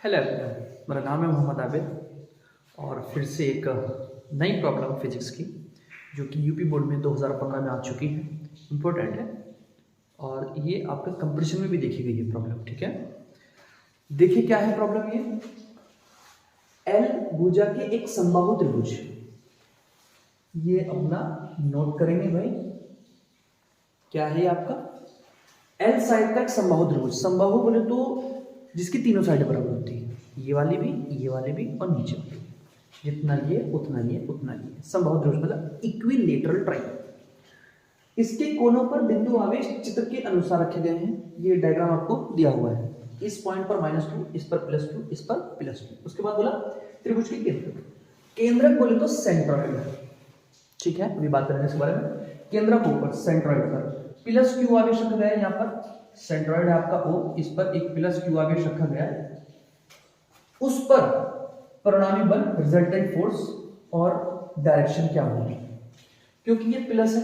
Hello everyone, मेरा नाम है मोहम्मद आबिद और फिर से एक नई प्रॉब्लम फिजिक्स की जो कि यूपी बोर्ड में 2015 में आ चुकी है, इम्पोर्टेंट है और ये आपका कंपटीशन में भी देखी गई है प्रॉब्लम। ठीक है, देखिए क्या है प्रॉब्लम। ये एल भुजा के एक समबाहु त्रिभुज, ये अपना नोट करेंगे भाई। क्या है ये आपका एल साइड का एक समबाहु त्रिभुज। समबाहु बोले तो जिसकी तीनों साइड बराबर होती है, ये वाली भी और नीचे वाली, जितना ये उतना ये उतना ये। समबाहु त्रिभुज मतलब इक्विलेटरल ट्रायंगल। इसके कोनों पर बिंदु आवेश चित्र के अनुसार रखे गए हैं। ये डायग्राम आपको दिया हुआ है। इस पॉइंट पर -2, इस पर +2, इस पर +2। उसके बाद बोला त्रिभुज के केंद्रक। केंद्रक बोले तो सेंट्रॉइड। ठीक है, अभी बात करेंगे इसके बारे में। केंद्रक ऊपर सेंट्रॉइड पर +q आवेश रखा गया है। यहाँ पर सेंट्रॉइड है आपका O, इस पर एक +q आवेश रखा गया है। उस पर परिणामी बल, रिजल्टेंट फोर्स और डायरेक्शन क्या होगी, क्योंकि ये प्लस है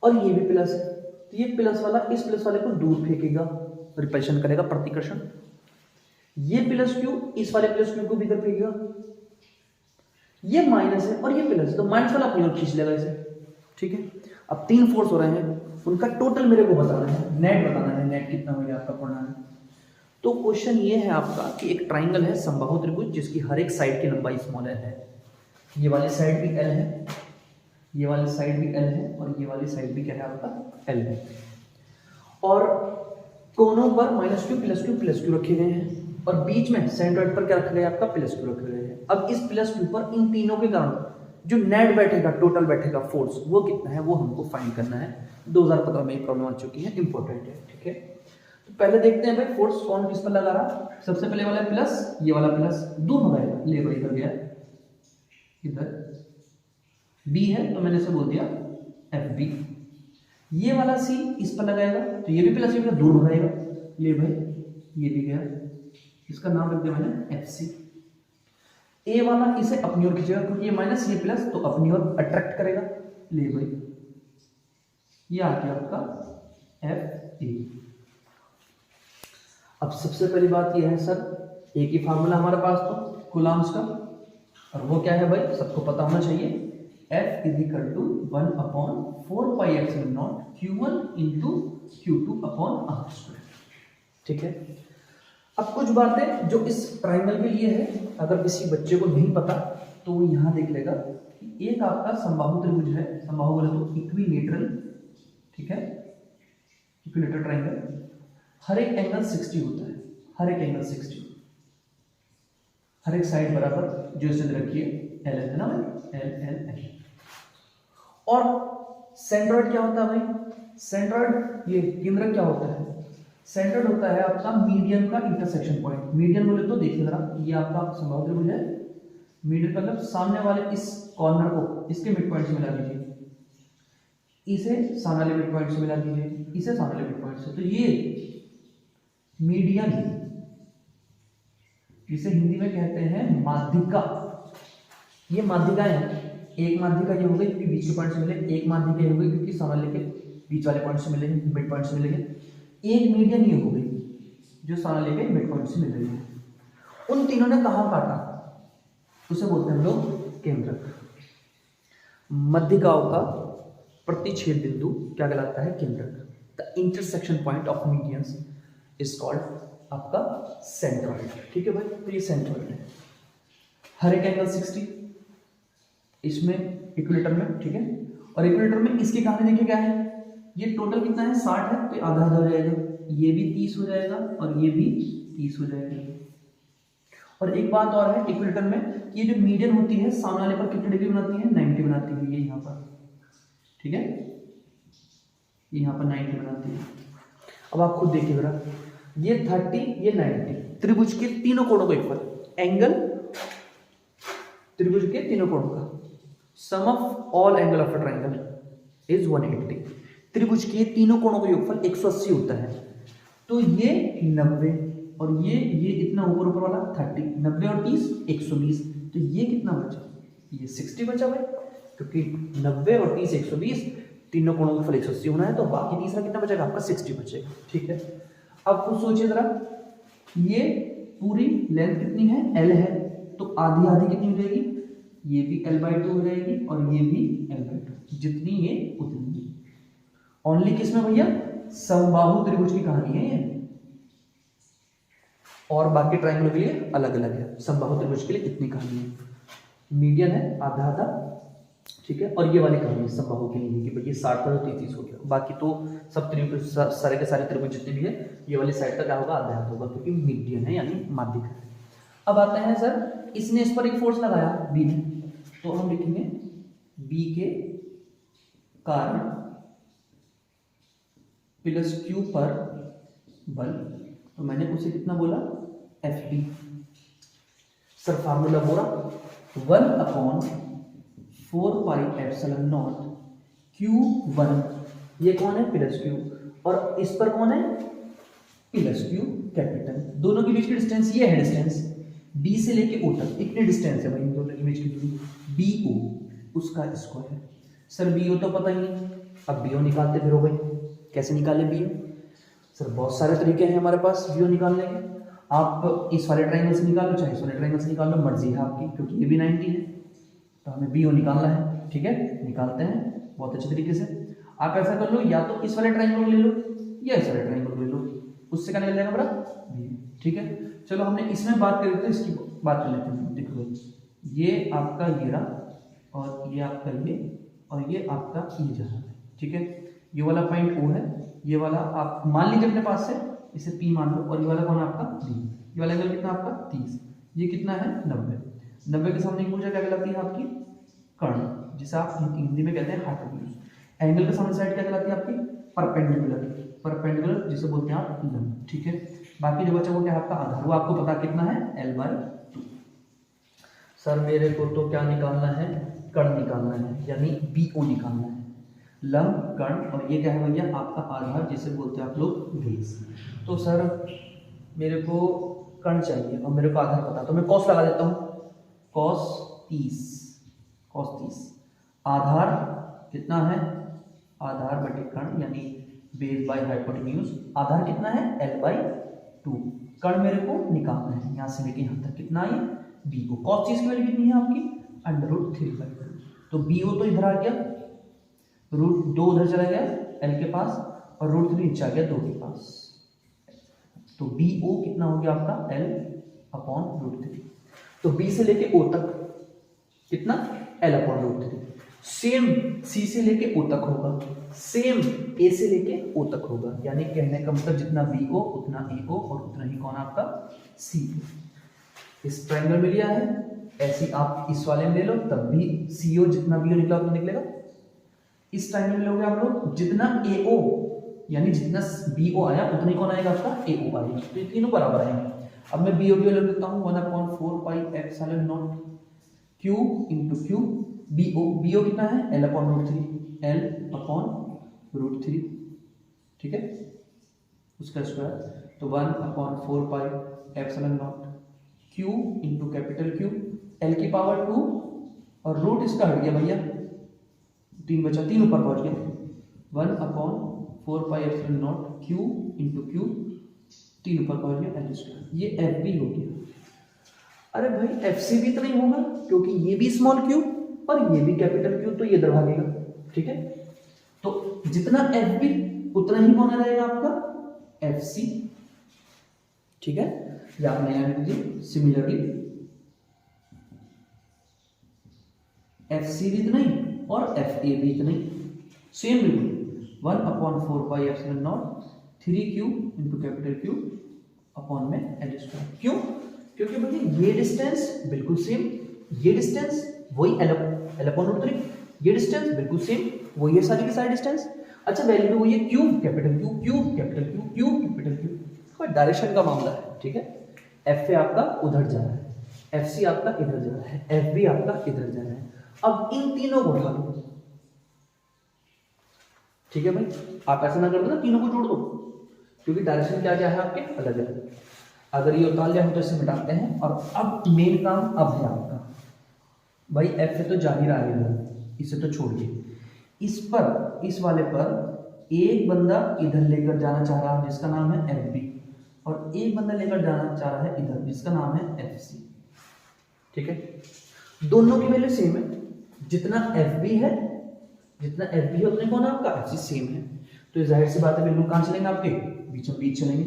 और ये भी प्लस है, तो ये प्लस वाला इस प्लस वाले को दूर फेंकेगा, रिपल्शन करेगा, प्रतिकर्षण। ये +q इस वाले +q को भी इधर फेंकेगा। ये माइनस है और ये प्लस है, तो माइनस वाला अपनी ओर खींच लेगा इसे। ठीक है, अब 3 फोर्स हो रहे हैं, उनका टोटल मेरे को बताना है, नेट बताना है, नेट कितना हो गया आपका पढ़ना है। तो क्वेश्चन ये है आपका कि एक ट्राइंगल है समबाहु त्रिभुज जिसकी हर एक साइड की लंबाई स्मॉल l है। ये वाली साइड भी l है, ये वाली साइड भी l है और ये वाली साइड भी क्या है आपका l है। और कोनों पर -q रखे गए हैं और बीच में सेंट्रॉइड पर क्या रखा गया आपका +q रखे गए हैं। अब इस +q पर इन तीनों के कारण जो नेट बैठेगा, टोटल बैठेगा फोर्स, वो कितना है वो हमको फाइंड करना है। 2015 में ये प्रॉब्लम आ चुकी है, इंपॉर्टेंट है। ठीक है, तो पहले देखते हैं भाई फोर्स कौन किस पर लगा रहा। सबसे पहले वाला प्लस, ये वाला प्लस दूर भगाएगा, ले भाई इधर गया, इधर बी है तो मैंने इसे बोल दिया FB। ये वाला C इस पर लगाएगा तो ये भी प्लस, ये भी दूर भगाएगा, ले भाई ये भी गया, इसका नाम रख दिया मैंने FC। ए वाला इसे अपनी ओर खींचेगा क्योंकि ये माइनस ये प्लस, तो अपनी ओर अट्रैक्ट करेगा, ले भाई ये आ गया आपका FA। अब सबसे पहली बात ये है सर, एक ही फार्मूला हमारे पास तो कूलम्ब्स का, और वो क्या है भाई सबको पता होना चाहिए, F = 1/4πε0 Q1 × Q2/r²। ठीक है, अब कुछ बातें जो इस ट्राइंगल के लिए है, अगर किसी बच्चे को नहीं पता तो वो यहाँ देख लेगा कि एक आपका समबाहु त्रिभुज है, समबाहु बोले तो इक्विलेटरल। ठीक है, इक्विलेटरल ट्राइंगल, हर एक एंगल 60 होता है, हर एक एंगल 60, हर एक साइड बराबर, जो इसे रखिए L है ना भाई, L। और सेंट्रॉइड क्या होता है भाई, सेंट्रॉइड ये केंद्रक क्या होता है, सेंट्रॉइड होता है आपका मीडियन का इंटरसेक्शन पॉइंट। मीडियन बोले तो देखिए जरा, ये आपका समबाहु त्रिभुज है, मीडियन मतलब सामने वाले इस कॉर्नर को इसके मिड पॉइंट से मिला दीजिए, इसे सामने वाले मिड पॉइंट से मिला दीजिए, इसे सामने वाले मिड पॉइंट से, तो ये मीडियन, जिसे हिंदी में कहते हैं माध्यिका। ये माध्यिकाएं हैं, एक माध्यिका ये हो गई क्योंकि बीच के पॉइंट से मिले, एक माध्यिका ये हो गई क्योंकि सामने वाले के बीच वाले पॉइंट से मिले, मिड पॉइंट से मिलेंगे, एक मीडियन ये हो गई जो सामने लेके मिड पॉइंट से मिल रही है। उन तीनों ने कहां काटा, उसे बोलते हैं हम लोग केंद्रक। मध्यिकाओं का प्रतिच्छेद बिंदु क्या कहलाता है, केंद्रक। The intersection point of medians is called आपका सेंट्रॉइड। ठीक है भाई, तो ये सेंट्रॉइड है, हर एक एंगल 60 इसमें इक्विलेटर में। ठीक है, और इक्विलेटर में इसके कहानी देखिए क्या है, ये टोटल कितना है 60 है, तो आधा आधा हो जाएगा, ये भी 30 हो जाएगा और ये भी 30 हो जाएगा। और एक बात और है इक्विलेटर में, ये जो मीडियन होती है सामने वाले पर कितने डिग्री बनाती है, 90 बनाती है, ये यहाँ पर। ठीक है, यहाँ पर 90 बनाती है। अब आप खुद देखिए जरा, ये 30 ये 90, त्रिभुज के तीनों कोणों का योगफल, एंगल त्रिभुज के तीनों कोणों का sum of all angle of a triangle is 180। त्रिभुज के तीनों कोणों का योगफल 180 होता है, तो ये 90 और ये इतना ऊपर वाला 30, 90 और 30 120, तो ये कितना बचा, ये 60 बचा भाई, क्योंकि 90 और 30 120, तीनों कोणों का योगफल 180 होना है, तो बाकी तीसरा कितना बचेगा आपका 60 बचेगा। ठीक है, अब कुछ सोचिए जरा, ये पूरी लेंथ कितनी है, एल है, तो आधी आधी कितनी हो जाएगी, ये भी l/2 हो जाएगी और ये भी l/2, जितनी ये उतनी ये। ओनली किसमें भैया, समबाहु त्रिभुज की कहानी है ये, और बाकी ट्रायंगल के लिए अलग अलग है। समबाहु त्रिभुज के लिए इतनी कहानी है, मीडियन है आधा आधा, ठीक है। और ये वाली कहानी समबाहु के लिए कि भाई ये 60 पर 30 हो गया, बाकी तो सब त्रिभुज सारे के सारे त्रिभुज जितने भी है ये वाली साइड का क्या होगा, आधा आधा होगा, क्योंकि मीडियन है यानी माध्यिक है। अब आते हैं सर, इसने इस पर एक फोर्स लगाया बी ने, तो हम लिखेंगे बी के कारण प्लस क्यू पर बल, तो मैंने उसे कितना बोला, एफ बी। सर फार्मूला बोला 1/4πε0 Q1, ये कौन है, प्लस क्यू, और इस पर कौन है, प्लस क्यू कैपिटल। दोनों के बीच की डिस्टेंस ये है, डिस्टेंस बी से लेके ओ तक इतनी डिस्टेंस है भाई, दोनों के बीच की दूरी बी ओ, उसका स्क्वायर है। सर बी ओ तो पता ही नहीं, अब बी ओ निकालते फिर हो भाई, कैसे निकाले बी ओ, सर बहुत सारे तरीके हैं हमारे पास बी ओ निकालने के। आप इस वाले ट्रायंगल से निकाल लो, चाहे इस वाले ट्रायंगल से निकाल लो, मर्जी है आपकी, क्योंकि ये भी 90 है, तो हमें बी ओ निकालना है, ठीक है, निकालते हैं बहुत अच्छे तरीके से। आप ऐसा कर लो, या तो इस वाले ट्रायंगल को ले लो या इस वाले ट्रायंगल को ले लो, उससे क्या निकल जाएगा बड़ा बी, ठीक है। चलो हमने इसमें बात करी तो इसकी बात कर लेते हैं। देखो ये आपका ये रहा, और ये आपका ये, और ये आपका ये जहाँ है, ठीक है। ये वाला पॉइंट ओ है, ये वाला आप मान लीजिए अपने पास से, इसे पी मान लो, और ये वाला कौन है आपका बी। ये वाला एंगल कितना आपका 30, ये कितना है 90। 90 के सामने भुजा क्या कहलाती है आपकी, कर्ण, जिसे आप हिंदी में कहते हैं हाइपोटेन्यूज। एंगल के सामने साइड क्या कहलाती है आपकी, परपेंडिकुलर, परपेंडिकुलर जिसे बोलते हैं आप लंब, ठीक है। बाकी जो बचा वो क्या आपका आधार, वो आपको पता कितना है, l/2। सर मेरे को तो क्या निकालना है, कर्ण निकालना है, यानी BO निकालना है, लंब कर्ण, और ये क्या है भैया आपका आधार, जिसे बोलते हैं आप लोग बेस। तो सर मेरे को कर्ण चाहिए और मेरे को आधार पता, तो मैं कॉस लगा देता हूँ, cos 30, आधार कितना है, आधार बटे कर्ण यानी बेस बाय हाइपोटेन्यूज, आधार कितना है l/2, कर्ण मेरे को निकालना है यहाँ से लेके यहाँ तक, कितना है BO। cos 30 की वैल्यू कितनी है आपकी, √3/2, तो BO तो इधर आ गया, √2 उधर चला गया l के पास, और √3 नीचे आ गया 2 के पास, तो BO कितना हो गया आपका l/√3। तो B से लेके O तक कितना, l/√3। सेम C से लेके O तक होगा, सेम A से लेके O तक होगा, यानी कहने का मतलब जितना BO उतना AO और उतना ही कौन आपका CO। इस ट्रायंगल में लिया है, ऐसे आप इस वाले में ले लो, तब भी CO जितना BO निकला उतना निकलेगा। इस ट्रायंगल में लोगे आप लोग, जितना AO यानी जितना BO आया उतना ही कौन आएगा आपका AO आएगा, तो ये तीनों बराबर आएंगे। अब मैं BO की वैल्यू लिखता हूँ 1/4πε0 Q इंटू Q, BO कितना है l/√3, ठीक है, उसका स्क्वायर, तो 1/4πε0 Q into capital Q, l की पावर 2, और रूट इसका हट गया भैया, 3 बचा, 3 ऊपर पहुंच गया, 1/4πε0 Q इंटू Q, 3 ऊपर पहुंच गया l स्क्वायर, ये FB हो गया। अरे भाई FC भी तो नहीं होगा, क्योंकि ये भी स्मॉल q और ये भी कैपिटल Q, तो ये इधर भागेगा, ठीक है। तो जितना FB उतना ही कौन रहेगा आपका FC, ठीक है। या आप नया लिख लीजिए, सिमिलरली FC भी इतना ही और FA भी इतना ही, सेम बिल्कुल 1/4πε0 3Q into capital Q upon में l स्क्वायर। क्यों, क्योंकि भैया ये डिस्टेंस बिल्कुल सेम, ये डिस्टेंस वही l/√3, ये डिस्टेंस बिल्कुल सेम वही है, सारी की सारी डिस्टेंस। अच्छा वैल्यू भी वही है, Q capital Q, Q capital Q, Q capital Q, कोई डायरेक्शन का मामला है, ठीक है। FA आपका उधर जा रहा है, FC आपका इधर जा रहा है, FB आपका इधर जा रहा है। अब इन तीनों को उठा लो, ठीक है भाई, आप ऐसा ना कर दो ना, तीनों को जोड़ दो, क्योंकि डायरेक्शन क्या क्या है आपके अलग अलग। अगर ये उतार लिया हम तो इसे मिटाते हैं, और अब मेन काम अब है आपका भाई, F तो जा ही रहा है, इसे तो छोड़िए, इस पर, इस वाले पर एक बंदा इधर लेकर जाना चाह रहा है, जिसका नाम है FB, और एक बंदा लेकर जाना चाह रहा है इधर, जिसका नाम है एफ सी। ठीक है, दोनों की वैल्यू सेम है, जितना एफ बी है उतने कौन है आपका एफ सी सेम है। तो जाहिर सी बात है बिल्कुल कहाँ चलेंगे आपके बीचों बीच चलेंगे,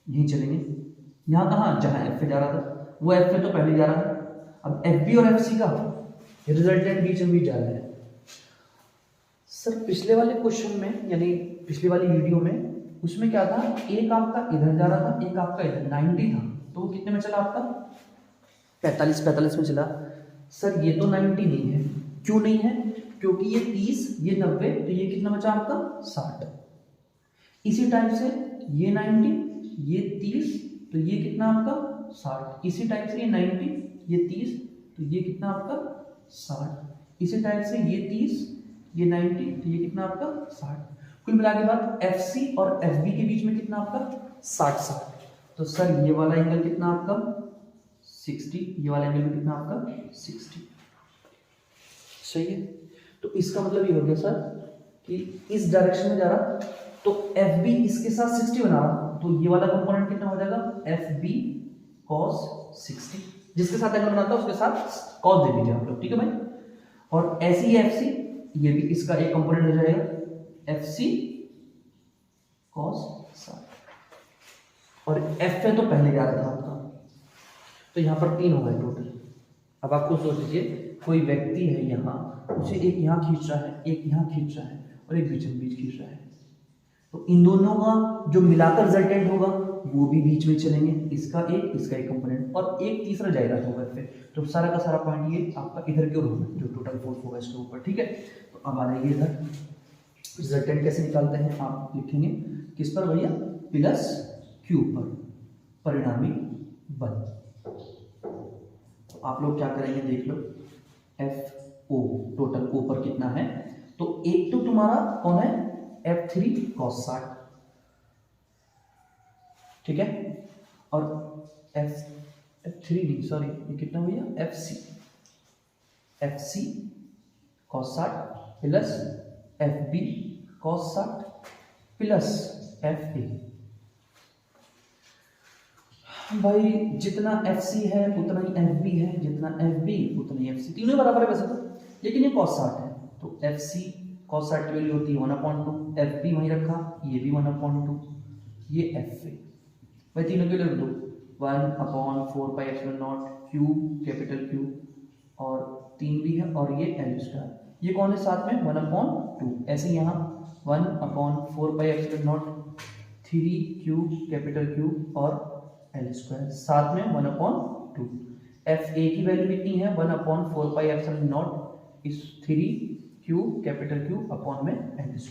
यहीं चलेंगे। यहाँ कहाँ, जहाँ एफ जा रहा था वो एफ तो पहले जा रहा है। अब एफ बी और एफ सी का रिजल्टेंट बीचों बीच जा रहा है। सर पिछले वाले क्वेश्चन में यानी पिछले वाली वीडियो में उसमें क्या था, एक आपका इधर जा रहा था, एक आपका इधर 90 था, तो वो कितने में चला आपका 45 में चला। सर ये तो 90 नहीं है, क्यों नहीं है, क्योंकि ये 30 ये 90, तो ये कितना बचा आपका 60। इसी टाइप से ये 90 ये 30, तो ये कितना आपका 60। इसी टाइप से ये 90 ये 30, तो ये कितना आपका 60। इसी टाइप से ये 30 ये 90, तो ये कितना आपका 60। कुल मिला के बाद एफ सी और एफ बी के बीच में कितना आपका 60। तो सर ये वाला एंगल कितना आपका 60, ये वाला एंगल भी कितना आपका 60। सही है, तो इसका मतलब ये हो गया सर कि इस डायरेक्शन में जा रहा तो एफ बी इसके साथ 60 बना रहा, तो ये वाला कंपोनेंट कितना हो जाएगा एफ बी कॉस 60। जिसके साथ एंगल बनाता है उसके साथ कॉस दे दीजिए आप लोग, ठीक है भाई। और ऐसे ही एफ सी, ये भी इसका एक कंपोनेंट हो जाएगा एफ सी कॉस 60। और एफ है तो पहले जा रहा था आपका, तो यहाँ पर 3 हो गए टोटल। अब आपको सोच लीजिए कोई व्यक्ति है यहाँ, उसे एक यहाँ खींच रहा है, एक यहाँ खींच रहा है और एक बीच में बीच खींच रहा है, तो इन दोनों का जो मिलाकर रिजल्टेंट होगा वो भी बीच में चलेंगे, इसका एक कंपोनेंट और एक तीसरा जाएगा होगा फिर। तो सारा का सारा पॉइंट ये आपका इधर की ओर होगा, जो टोटल फोर्स होगा इसके ऊपर। ठीक है, तो अब आ जाइए इधर, रिजल्टेंट कैसे निकालते हैं आप लिखेंगे किस पर भैया, प्लस क्यू पर, परिणामी बल। तो आप लोग क्या करेंगे देख लो, एफ ओ टोटल ऊपर कितना है, तो एक तो तुम्हारा कौन है F3 cos 60, ठीक है, और F3 नहीं सॉरी ये कितना भैया FC cos 60 plus FB cos 60 plus FA। भाई जितना FC है उतना ही FB है, जितना FB उतना ही FC, तीनों बराबर है वैसे तो, लेकिन ये cos 60 है तो FC cos 60 की वैल्यू होती है 1/2, FB वहीं रखा, ये भी 1/2, ये FA। भाई तीनों के लिए दो 1/4πε0 Q कैपिटल Q, और 3 भी है, और ये L², ये कौन है साथ में 1/2। ऐसे यहाँ 1/4πε0 3Q कैपिटल Q और L² साथ में 1/2। FA की वैल्यू कितनी है 1/4πε0 इस 3Q कैपिटल Q अपॉन में L²।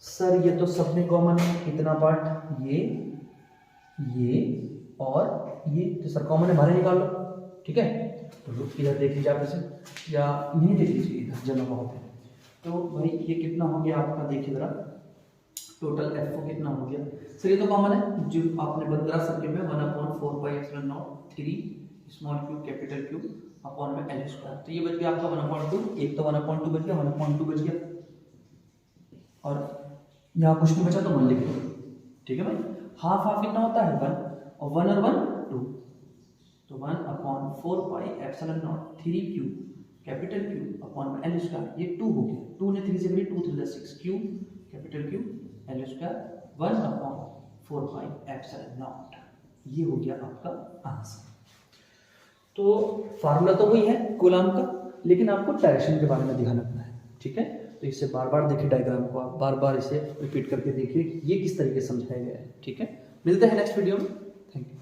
सर ये तो सब में कॉमन है, इतना पार्ट ये और ये तो सर कॉमन है, बाहर निकाल लो, ठीक है। तो इधर देख लीजिए आप इसे, या नहीं देख लीजिए, इधर जमा बहुत है। तो भाई ये कितना हो गया आपका, देखिए जरा टोटल FO कितना हो गया। सर ये तो कॉमन है, जो आपने बंदरा सर्किल में 1/4πε0 3 small q capital Q upon में L², तो ये बच गया आपका 1/2, एक तो 1/2 बच गया, 1/2 बच गया, और यहाँ कुछ नहीं बचा तो 1 लिख दो, ठीक है भाई। हाफ हाफ कितना होता है 1, और 1 और 1 2, तो 1/4πε0 3Q कैपिटल Q अपॉन में L², ये 2 हो गया, 2 ने 3 से करी 2 3 6 Q कैपिटल Q L² 1/4πε0, ये हो गया आपका आंसर। तो फार्मूला तो वही है कूलाम का, लेकिन आपको डायरेक्शन के बारे में ध्यान रखना है, ठीक है। तो इसे बार बार देखिए, डायग्राम को आप बार बार इसे रिपीट करके देखिए ये किस तरीके से समझाया गया है, ठीक है। मिलते हैं नेक्स्ट वीडियो में, थैंक यू।